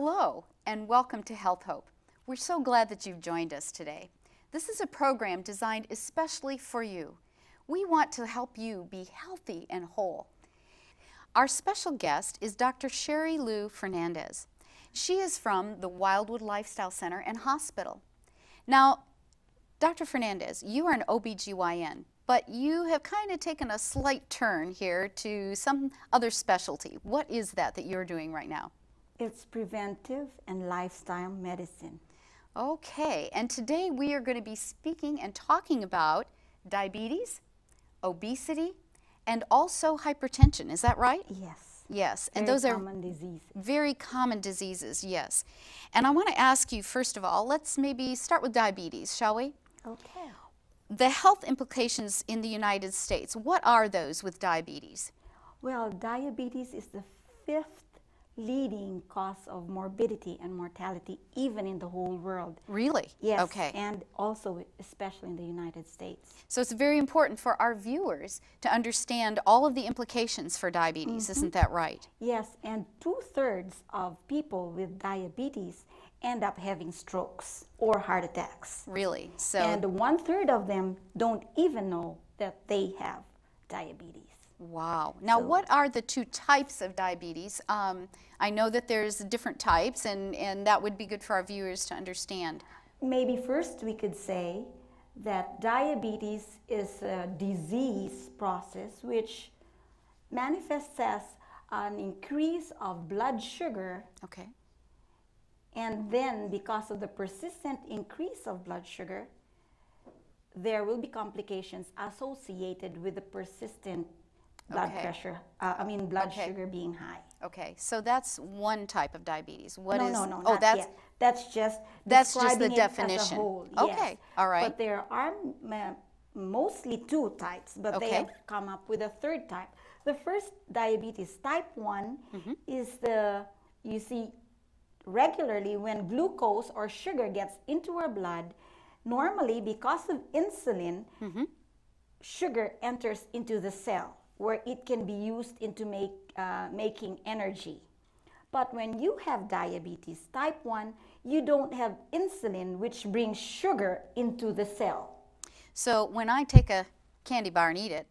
Hello and welcome to Health Hope. We're so glad that you've joined us today. This is a program designed especially for you. We want to help you be healthy and whole. Our special guest is Dr. Sherry Lou Fernandez. She is from the Wildwood Lifestyle Center and Hospital. Now, Dr. Fernandez, you are an OBGYN, but you have kind of taken a slight turn here to some other specialty. What is that you're doing right now? It's preventive and lifestyle medicine. Okay, and today we are going to be speaking and talking about diabetes, obesity, and also hypertension. Is that right? Yes. Yes, and Very those are common diseases. very common diseases, yes. And I want to ask you, first of all, let's maybe start with diabetes, shall we? Okay. The health implications in the United States, what are those with diabetes? Well, diabetes is the 5th leading cause of morbidity and mortality, even in the whole world. Really? Yes. Okay. And also, especially in the United States. So it's very important for our viewers to understand all of the implications for diabetes, isn't that right? Yes, and 2/3 of people with diabetes end up having strokes or heart attacks. Really? So. And 1/3 of them don't even know that they have diabetes. Wow. Now, what are the two types of diabetes? I know that there's different types, and that would be good for our viewers to understand. Maybe first we could say that diabetes is a disease process which manifests as an increase of blood sugar, Okay. and then because of the persistent increase of blood sugar, there will be complications associated with the persistent blood pressure, blood sugar being high. Okay, so that's one type of diabetes. What is? No, Oh, not that's yet. That's just the describing it definition. as a whole. Okay, yes. all right. But there are mostly 2 types, but they Okay. have come up with a 3rd type. The first diabetes, type 1, is you see, regularly when glucose or sugar gets into our blood, normally because of insulin, sugar enters into the cell, where it can be used into making energy. But when you have diabetes type 1, you don't have insulin, which brings sugar into the cell. So when I take a candy bar and eat it,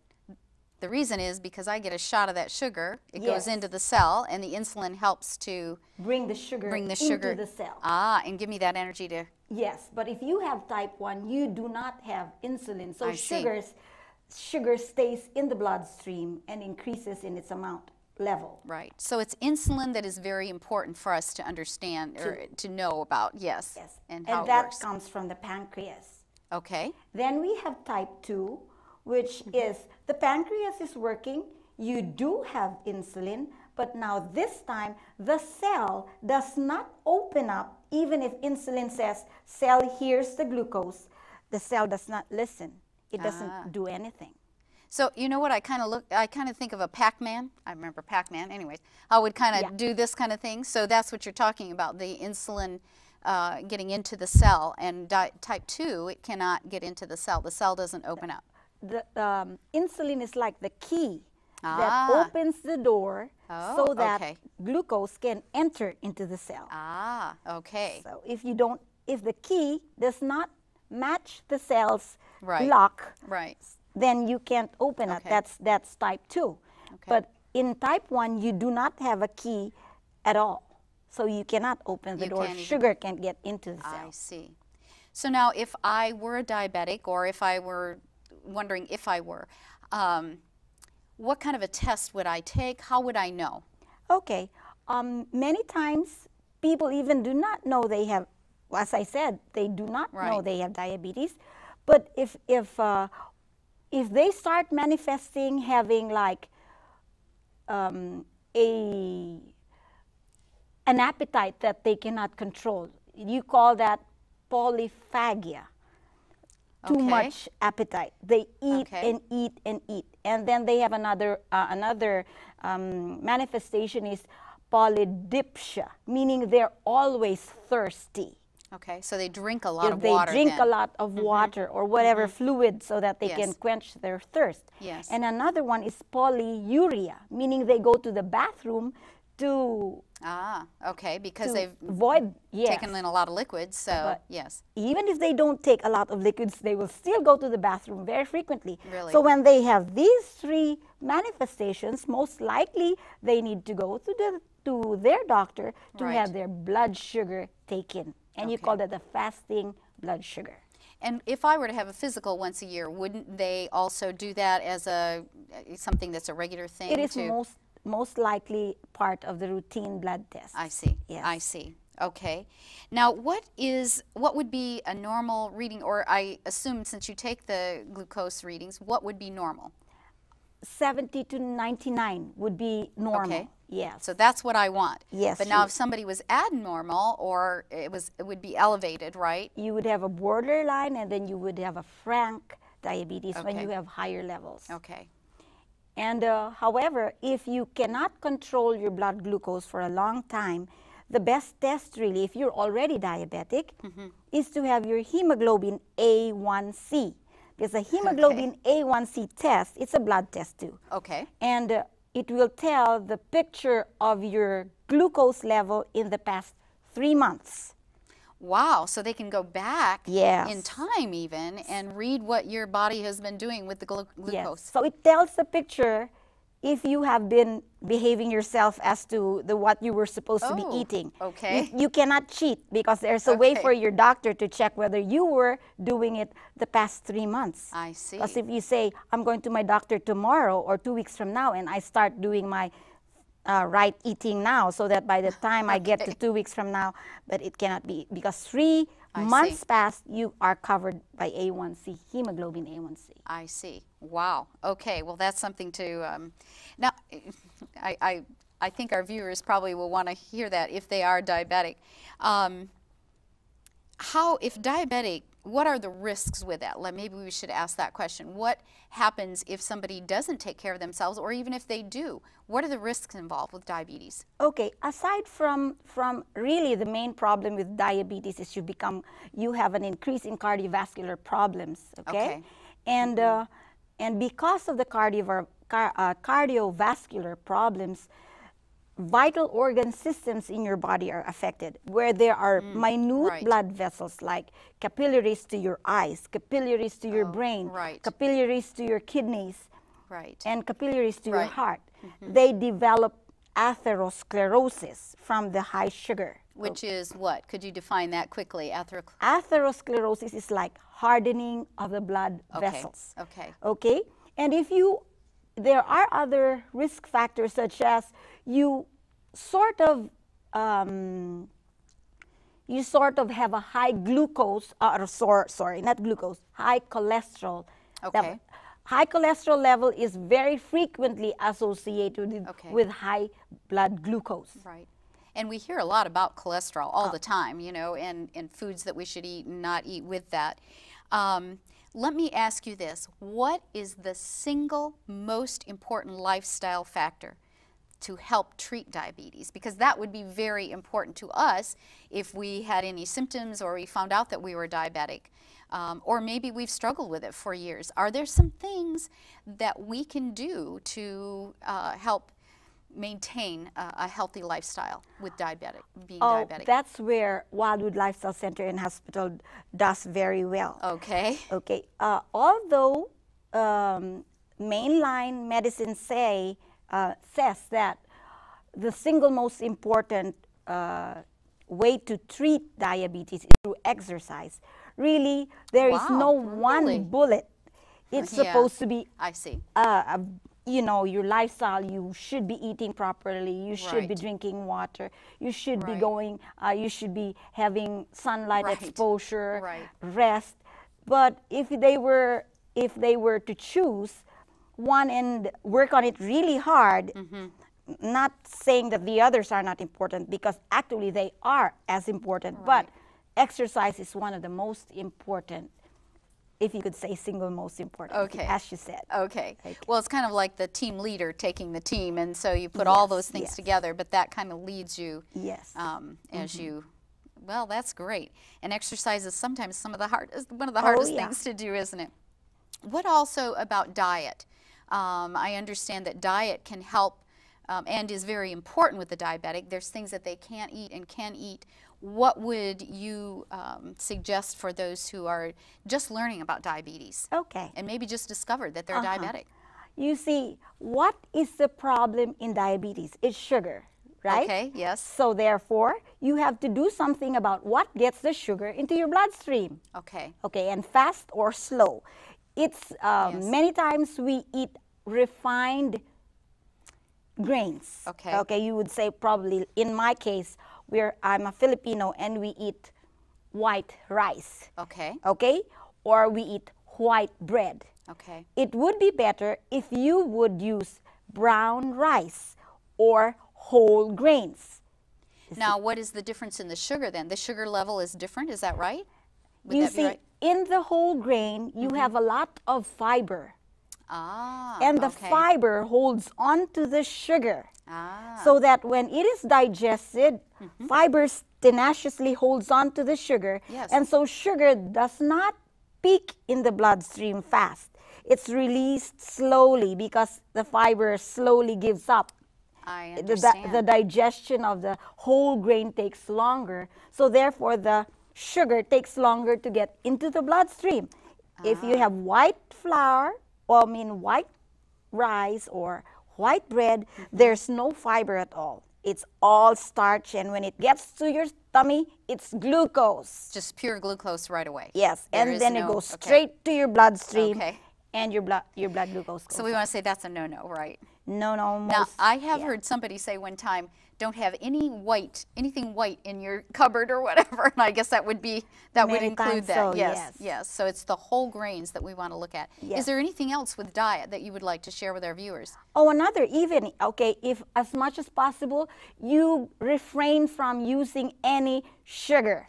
the reason is because I get a shot of that sugar. It goes into the cell, and the insulin helps to bring the sugar into the cell. Ah, and give me that energy to. Yes, but if you have type 1, you do not have insulin. So I see. Sugar stays in the bloodstream and increases in its amount level. Right. So it's insulin that is very important for us to understand or to know about. Yes. Yes. And And how it that works. comes from the pancreas. Okay. Then we have type 2, which is the pancreas is working. You do have insulin, but now this time the cell does not open up. Even if insulin says, cell, here's the glucose, the cell does not listen. It doesn't do anything. So you know what I kind of think of a Pac-Man. I remember Pac-Man. Anyways, I would kind of do this kind of thing. So that's what you're talking about, the insulin getting into the cell. And type 2, it cannot get into the cell. The cell doesn't open up. The insulin is like the key that opens the door so that glucose can enter into the cell. Ah, okay. So if the key does not match the cell's lock, then you can't open it. That's type 2. Okay. But in type 1, you do not have a key at all. So you cannot open the door. Sugar can't get into the cell. I see. So now if I were a diabetic, or if I were wondering if I were, what kind of a test would I take? How would I know? Okay. Many times people even do not know they have, as I said, they do not know they have diabetes. But if they start manifesting having like an appetite that they cannot control, you call that polyphagia. Too much appetite. They eat and eat and eat, and then they have another manifestation is polydipsia, meaning they're always thirsty. Okay, so they drink a lot of water. They drink a lot of water or whatever fluid so that they can quench their thirst. Yes. And another one is polyuria, meaning they go to the bathroom to okay, because to they've avoid, yes. taken in a lot of liquids, so But yes. even if they don't take a lot of liquids, they will still go to the bathroom very frequently. Really? So when they have these three manifestations, most likely they need to go to their doctor to Right. have their blood sugar taken. And you Okay. call that the fasting blood sugar. And if I were to have a physical once a year, wouldn't they also do that as something that's a regular thing? It is most likely part of the routine blood test. I see. Yes. I see. Okay. Now, what would be a normal reading, or I assume since you take the glucose readings, what would be normal? 70 to 99 would be normal. Okay. Yes. So that's what I want. Yes. But now if somebody was abnormal or it would be elevated, right? You would have a borderline, and then you would have a frank diabetes when Okay. you have higher levels. Okay. And however, if you cannot control your blood glucose for a long time, the best test really, if you're already diabetic, is to have your hemoglobin A1C. Because the hemoglobin A1C test, it's a blood test too. Okay. And it will tell the picture of your glucose level in the past 3 months. Wow, so they can go back Yes. in time even and read what your body has been doing with the glucose. Yes. So it tells the picture if you have been behaving yourself as to what you were supposed to be eating. Okay. You cannot cheat because there's a way Okay. for your doctor to check whether you were doing it the past 3 months. I see. Because if you say, I'm going to my doctor tomorrow or 2 weeks from now, and I start doing my right eating now, so that by the time I get to 2 weeks from now, but it cannot be, because 3 months past, you are covered by A1C, hemoglobin A1C. I see. Wow. Okay. Well, that's something to. Now, I think our viewers probably will want to hear that if they are diabetic. If diabetic, what are the risks with that? Maybe we should ask that question. What happens if somebody doesn't take care of themselves, or even if they do? What are the risks involved with diabetes? Okay, aside from really the main problem with diabetes is you have an increase in cardiovascular problems, okay? And because of the cardiovascular problems, vital organ systems in your body are affected, where there are minute blood vessels like capillaries to your eyes, capillaries to your brain, capillaries to your kidneys, and capillaries to your heart. They develop atherosclerosis from the high sugar. Which is what? Could you define that quickly? Atherosclerosis is like hardening of the blood vessels. Okay. Okay? And there are other risk factors, such as you sort of have a high glucose, high cholesterol. Okay. High cholesterol level is very frequently associated with high blood glucose. Right. And we hear a lot about cholesterol all the time, you know, and foods that we should eat and not eat with that. Let me ask you this. What is the single most important lifestyle factor to help treat diabetes? Because that would be very important to us if we had any symptoms or we found out that we were diabetic. Or maybe we've struggled with it for years. Are there some things that we can do to help maintain a healthy lifestyle with being diabetic? That's where Wildwood Lifestyle Center and Hospital does very well. Okay. Okay. Although mainline medicine says that the single most important way to treat diabetes is through exercise, really there is no one bullet. It's supposed to be. I see. You know, your lifestyle, you should be eating properly, you should be drinking water, you should be you should be having sunlight exposure, rest. But if they were to choose one and work on it really hard, not saying that the others are not important, because actually they are as important, but exercise is one of the most important, if you could say single most important, as you said. Okay. Well, it's kind of like the team leader taking the team, and so you put all those things together, but that kind of leads you as you, well, that's great. And exercise is sometimes one of the hardest things to do, isn't it? What also about diet? I understand that diet can help and is very important with the diabetic. There's things that they can't eat and can eat. What would you suggest for those who are just learning about diabetes? Okay. And maybe just discovered that they're diabetic? You see, what is the problem in diabetes? It's sugar, right? Okay, yes. So therefore, you have to do something about what gets the sugar into your bloodstream. Okay. Okay, and fast or slow. It's many times we eat refined grains. Okay. Okay, you would say probably, in my case, I'm a Filipino and we eat white rice. Okay. Okay, or we eat white bread. Okay. It would be better if you would use brown rice or whole grains. Now, what is the difference in the sugar then? The sugar level is different, is that right? Would You that be see, right? in the whole grain, you have a lot of fiber. Ah, And the okay. fiber holds on to the sugar. Ah, So that when it is digested, fibers tenaciously holds on to the sugar. Yes. And so sugar does not peak in the bloodstream fast. It's released slowly because the fiber slowly gives up. I understand. The digestion of the whole grain takes longer. So therefore, the sugar takes longer to get into the bloodstream. If you have white flour, or white rice or white bread, there's no fiber at all. It's all starch, and when it gets to your tummy, it's glucose. Just pure glucose right away. Yes, There and is then it no- goes okay. straight to your bloodstream, Okay. and your blood glucose goes So we want to say that's a no-no, right? No, Now, most, I have heard somebody say one time, don't have anything white in your cupboard or whatever, and I guess that would be, that would Many include times that. so, Yes, yes. yes. So it's the whole grains that we want to look at. Yes. Is there anything else with diet that you would like to share with our viewers? Oh, another even, okay, if as much as possible, you refrain from using any sugar.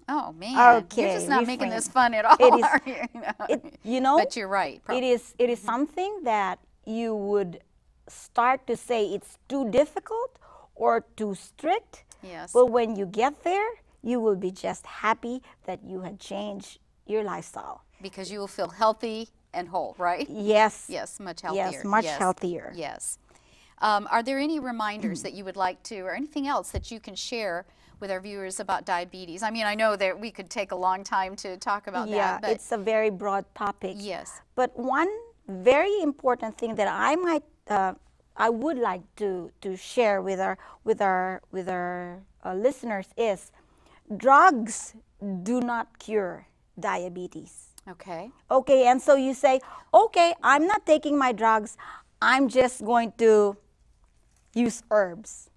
Oh man, Okay, you're just not making refrain. this fun at all, It is- are you? You know, But you're right. it is something that you would start to say it's too difficult or too strict. Yes. But when you get there, you will be just happy that you had changed your lifestyle. Because you will feel healthy and whole, right? Yes. Yes, much healthier. Yes, much healthier. Yes. Are there any reminders that you would like to, or anything else that you can share with our viewers about diabetes? I mean, I know that we could take a long time to talk about Yeah, that, but it's a very broad topic. yes. But one very important thing that I would like to share with our listeners is drugs do not cure diabetes. Okay. Okay, and so you say, okay, I'm not taking my drugs. I'm just going to use herbs.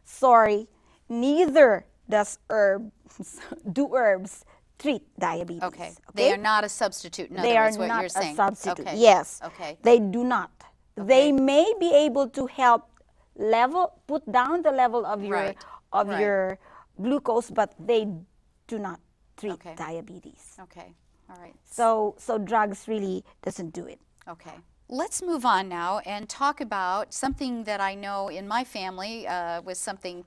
Sorry, neither does herbs treat diabetes. Okay. They are not a substitute, in other They are words, what not you're a saying. substitute. Okay. Yes. Okay. They do not. Okay. They may be able to help put down the level of your Right. Right. your glucose, but they do not treat Okay. diabetes. Okay. All right. So drugs really doesn't do it. Okay. Let's move on now and talk about something that I know in my family was something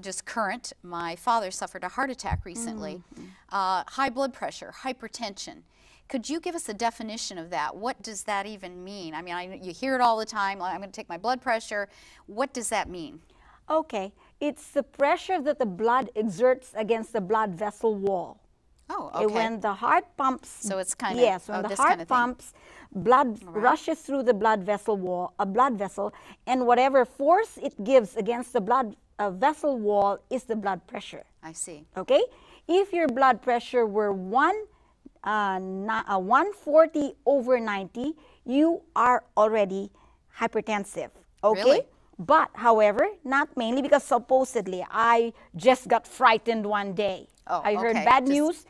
just current. My father suffered a heart attack recently. High blood pressure, hypertension. Could you give us a definition of that? What does that even mean? I mean, you hear it all the time, I'm going to take my blood pressure. What does that mean? Okay, it's the pressure that the blood exerts against the blood vessel wall. Oh, okay. When the heart pumps, So it's kind of, yes, when the this heart kind of thing. pumps, blood rushes through the blood vessel wall, blood vessel, and whatever force it gives against the blood vessel wall is the blood pressure. I see. Okay, if your blood pressure were 140/90, you are already hypertensive. Okay. Really? But, however, not mainly, because supposedly I just got frightened one day. Oh, I heard okay. bad Just- news,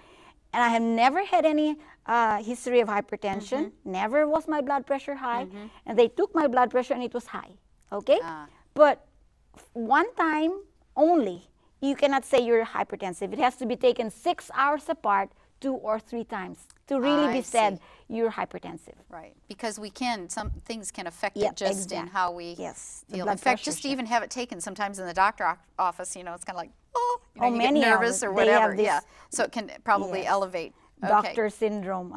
and I have never had any history of hypertension. Never was my blood pressure high. And they took my blood pressure and it was high. Okay? But one time only, you cannot say you're hypertensive. It has to be taken 6 hours apart, 2 or 3 times to really be I said see. you're hypertensive. Right, because some things can affect Yeah, it just in exact- how we yes, the feel. blood In fact, pressure just to shift. even have it taken sometimes in the doctor office, it's kind of like, you Oh, you many get of nervous it. or They have whatever. this- Yeah, so it can probably Yes. elevate. Okay. Doctor syndrome.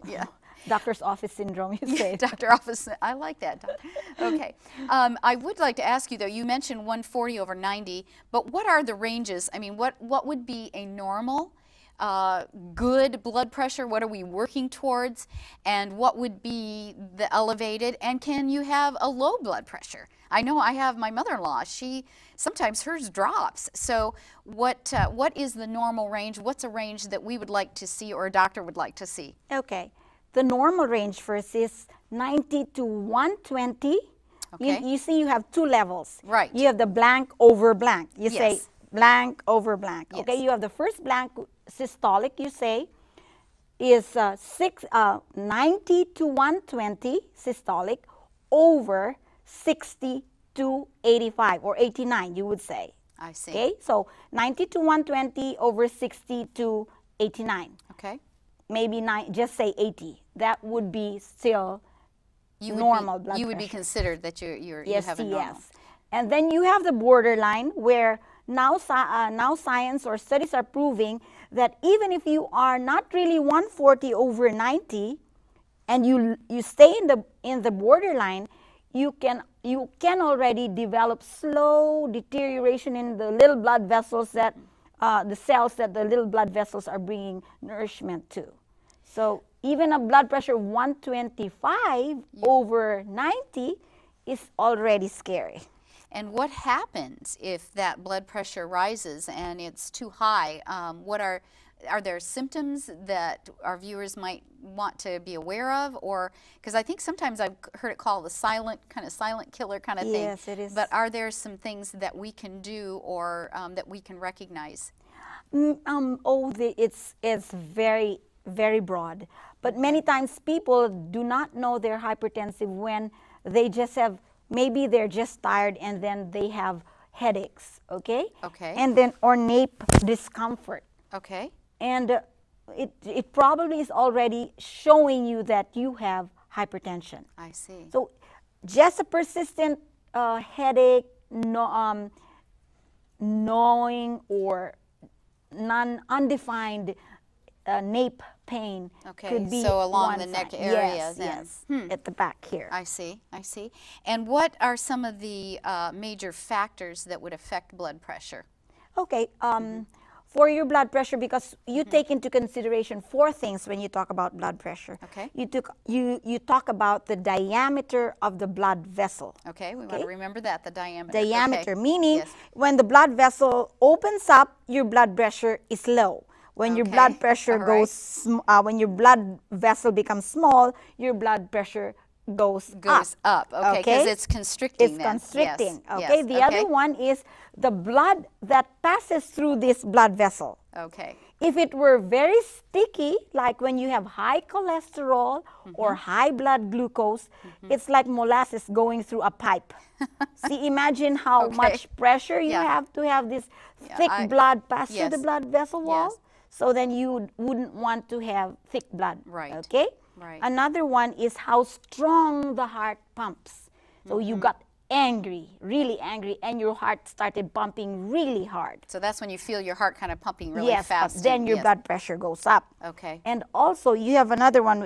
Yeah. Doctor's office syndrome, you say. Doctor office, I like that. Okay. I would like to ask you, though, you mentioned 140/90, but what are the ranges? I mean, what would be a normal, good blood pressure? What are we working towards? And what would be the elevated? And can you have a low blood pressure? I know I have my mother-in-law. Sometimes hers drops. So what is the normal range? What's a range that we would like to see or a doctor would like to see? Okay. The normal range first is 90 to 120. Okay. You see you have two levels. Right. You have the blank over blank. You Yes. say blank over blank. Yes. Okay. You have the first blank systolic, you say, is 90 to 120 systolic over 60 to 85 or 89, you would say. I see. Okay. So 90 to 120 over 60 to 89. Okay. Maybe just say 80. That would be still normal blood pressure. You would be considered that you have a normal. Yes. And then you have the borderline where now science or studies are proving that even if you are not really 140/90 and you stay in the borderline, you can already develop slow deterioration in the little blood vessels that the cells that the little blood vessels are bringing nourishment to. So even a blood pressure 125/90 is already scary. And what happens if that blood pressure rises and it's too high? Are there symptoms that our viewers might want to be aware of? Or because I think sometimes I've heard it called the silent killer kind of thing. Yes, it is. But are there some things that we can do or that we can recognize? It's very, very broad. But many times people do not know they're hypertensive when they just have, maybe they're just tired and then they have headaches, okay? Okay. And then or nape discomfort. Okay. And it probably is already showing you that you have hypertension. I see. So just a persistent headache, gnawing or undefined nape pain could be so along one the neck sign. area Yes, then. yes, at the back here. I see, I see. And what are some of the major factors that would affect blood pressure? Okay, for your blood pressure, because you take into consideration 4 things when you talk about blood pressure. Okay. You talk about the diameter of the blood vessel. Okay, we want to remember that, the diameter. Diameter, okay. meaning Yes. when the blood vessel opens up, your blood pressure is low. When your blood pressure goes, when your blood vessel becomes small, your blood pressure goes up. Okay, because it's constricting. It's then. constricting. Yes. Okay. Yes. The other one is the blood that passes through this blood vessel. Okay. If it were very sticky, like when you have high cholesterol or high blood glucose, it's like molasses going through a pipe. See, imagine how much pressure you have to have this thick blood pass through the blood vessel wall. Yes. So then you wouldn't want to have thick blood. Right. Okay? Right. Another one is how strong the heart pumps. So you got angry, really angry, and your heart started pumping really hard. So that's when you feel your heart kind of pumping really fast. Yes, then your blood pressure goes up. Okay. And also you have another one,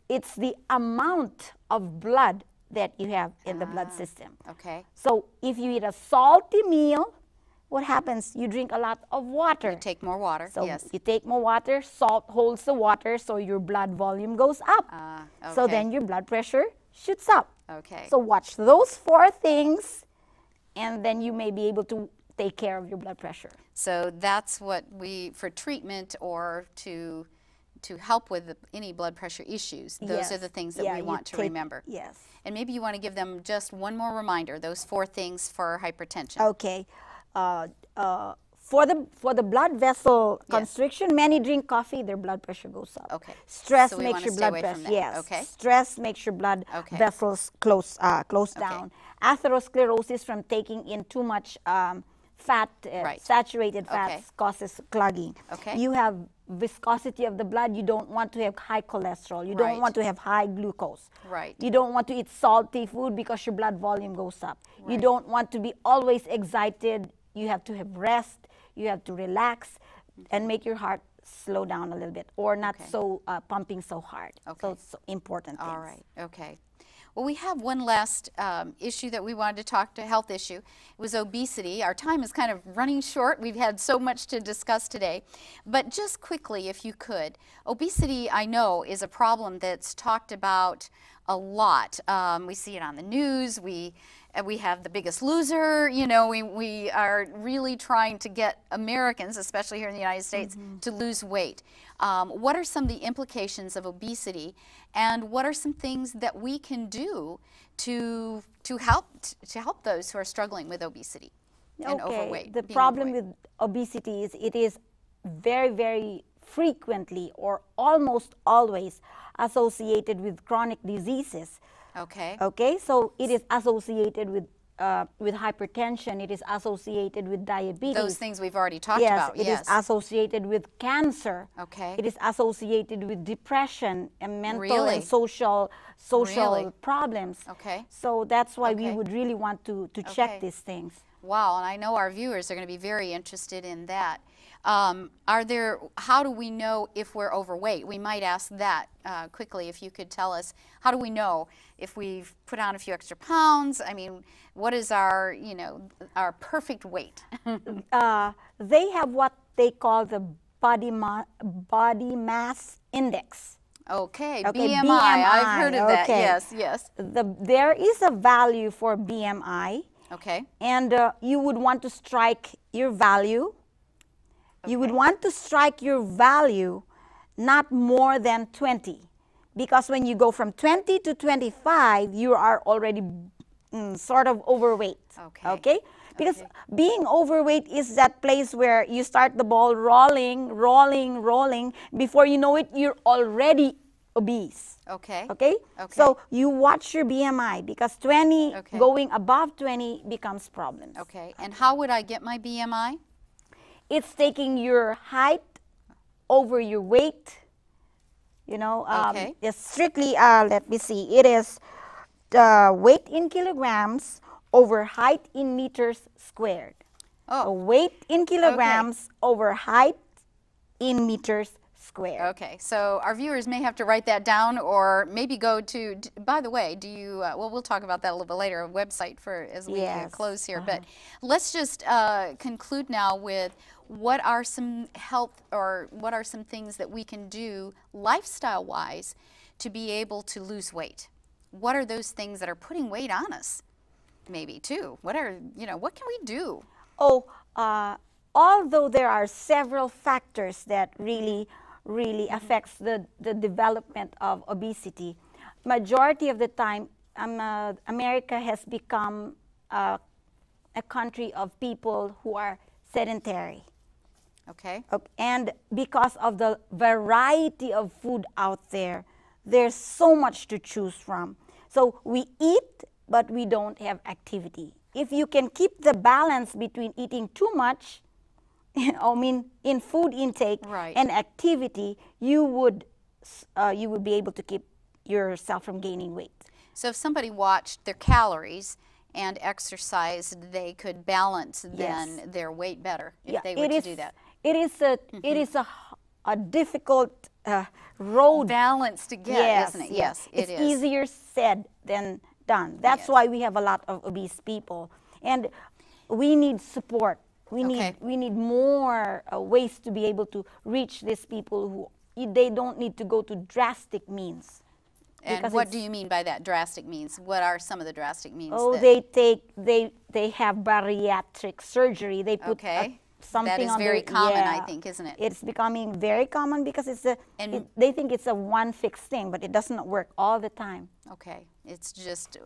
it's the amount of blood that you have in the blood system. Okay. So if you eat a salty meal, what happens? You drink a lot of water. You take more water, So yes. you take more water, salt holds the water, so your blood volume goes up. So then your blood pressure shoots up. Okay. So watch those 4 things, and then you may be able to take care of your blood pressure. So that's what for treatment or to help with any blood pressure issues, those are the things that we want to remember. Yes. And maybe you want to give them just one more reminder, those 4 things for hypertension. Okay. For the blood vessel constriction, many drink coffee, their blood pressure goes up. Okay. Stress So we makes wanna your stay blood away from pressure. that. Yes. Okay. Stress makes your blood vessels close down. Atherosclerosis from taking in too much fat, saturated fats causes clogging. Okay. You have viscosity of the blood. You don't want to have high cholesterol. You don't want to have high glucose. Right. You don't want to eat salty food because your blood volume goes up. You don't want to be always excited. You have to have rest. You have to relax and make your heart slow down a little bit, or not Okay. so pumping so hard. Okay. So it's important things. All right. Okay. Well, we have one last issue that we wanted to talk to, health issue. It was obesity. Our time is kind of running short. We've had so much to discuss today. But just quickly, if you could, obesity, I know, is a problem that's talked about a lot. We see it on the news. We have The Biggest Loser. You know, we are really trying to get Americans, especially here in the United States, to lose weight. What are some of the implications of obesity, and what are some things that we can do to help those who are struggling with obesity and overweight? The problem with obesity is it is very, very frequently or almost always associated with chronic diseases. Okay. Okay, so it is associated with hypertension, it is associated with diabetes. Those things we've already talked about. Yes, it is associated with cancer. Okay. It is associated with depression and mental Really? and social Really? problems. Okay. So that's why we Okay. would really want to Okay. check these things. Wow, and I know our viewers are going to be very interested in that. How do we know if we're overweight? We might ask that quickly, if you could tell us, how do we know if we've put on a few extra pounds? I mean, what is our perfect weight? They have what they call the body mass index. Okay, Okay, BMI. I've heard of that. okay. Yes, yes. There is a value for BMI. Okay. And you would want to strike your value. You would Okay. want to strike your value not more than 20. Because when you go from 20 to 25, you are already sort of overweight. Okay. Okay? Because Okay. being overweight is that place where you start the ball rolling, rolling, rolling. Before you know it, you're already obese. Okay. Okay? Okay. So you watch your BMI, because 20, Okay. going above 20 becomes problems. Okay. And how would I get my BMI? It's taking your height over your weight. You know, Okay. it's strictly, let me see, it is weight in kilograms over height in meters squared. Oh. Weight in kilograms over height in meters squared. Okay, so our viewers may have to write that down, or maybe go to, by the way, do you, well, we'll talk about that a little bit later, a website for, as we close here, but let's just conclude now with what are some health, or what are some things that we can do lifestyle-wise to be able to lose weight? What are those things that are putting weight on us, maybe, too? What are, what can we do? Oh, although there are several factors that really affects the development of obesity, majority of the time, America has become a country of people who are sedentary. Okay. And because of the variety of food out there, there's so much to choose from. So we eat, but we don't have activity. If you can keep the balance between eating too much, in food intake and activity, you would be able to keep yourself from gaining weight. So if somebody watched their calories and exercised, they could balance then their weight better if they were to do that. It is a difficult road. Balance to get, isn't it? Yes, it is. It's easier said than done. That's why we have a lot of obese people, and we need support. We need more ways to be able to reach these people who they don't need to go to drastic means. And what do you mean by that, drastic means? What are some of the drastic means? Oh, they have bariatric surgery. They put something that is on very their, common, I think, isn't it? It's becoming very common because they think it's a one fixed thing, but it doesn't work all the time. Okay, it's just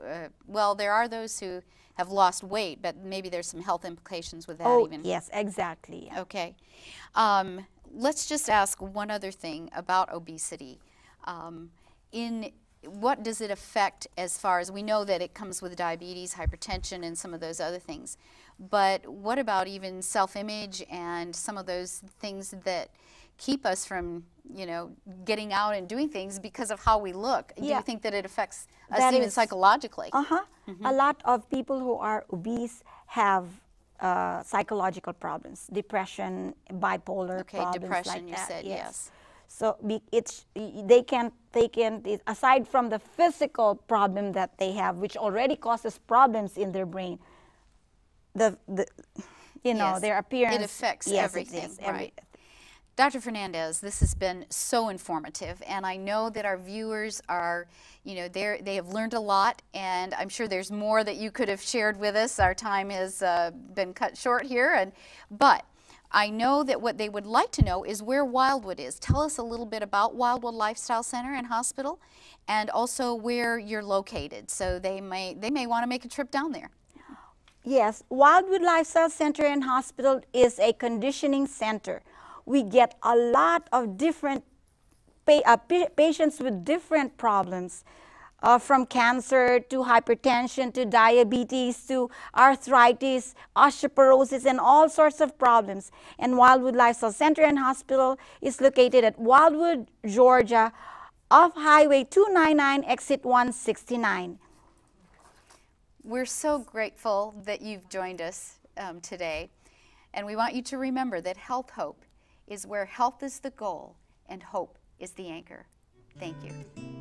well, there are those who have lost weight, but maybe there's some health implications with that even. Oh, yes, exactly. Yeah. Okay. Let's just ask one other thing about obesity. What does it affect, as far as we know that it comes with diabetes, hypertension, and some of those other things, but what about even self-image and some of those things that keep us from, getting out and doing things because of how we look? Do you think that it affects us even psychologically? A lot of people who are obese have psychological problems, depression, bipolar problems depression, like you that. said, yes. So they can aside from the physical problem that they have, which already causes problems in their brain, Yes, their appearance. it affects Yes, everything, it is, right? Dr. Fernandez, this has been so informative, and I know that our viewers are, they have learned a lot, and I'm sure there's more that you could have shared with us. Our time has been cut short here, but I know that what they would like to know is where Wildwood is. Tell us a little bit about Wildwood Lifestyle Center and Hospital, and also where you're located, so they may want to make a trip down there. Yes, Wildwood Lifestyle Center and Hospital is a conditioning center. We get a lot of different patients with different problems, from cancer to hypertension to diabetes to arthritis, osteoporosis, and all sorts of problems. And Wildwood Lifestyle Center and Hospital is located at Wildwood, Georgia, off Highway 299, exit 169. We're so grateful that you've joined us today, and we want you to remember that HealthHope is where health is the goal and hope is the anchor. Thank you.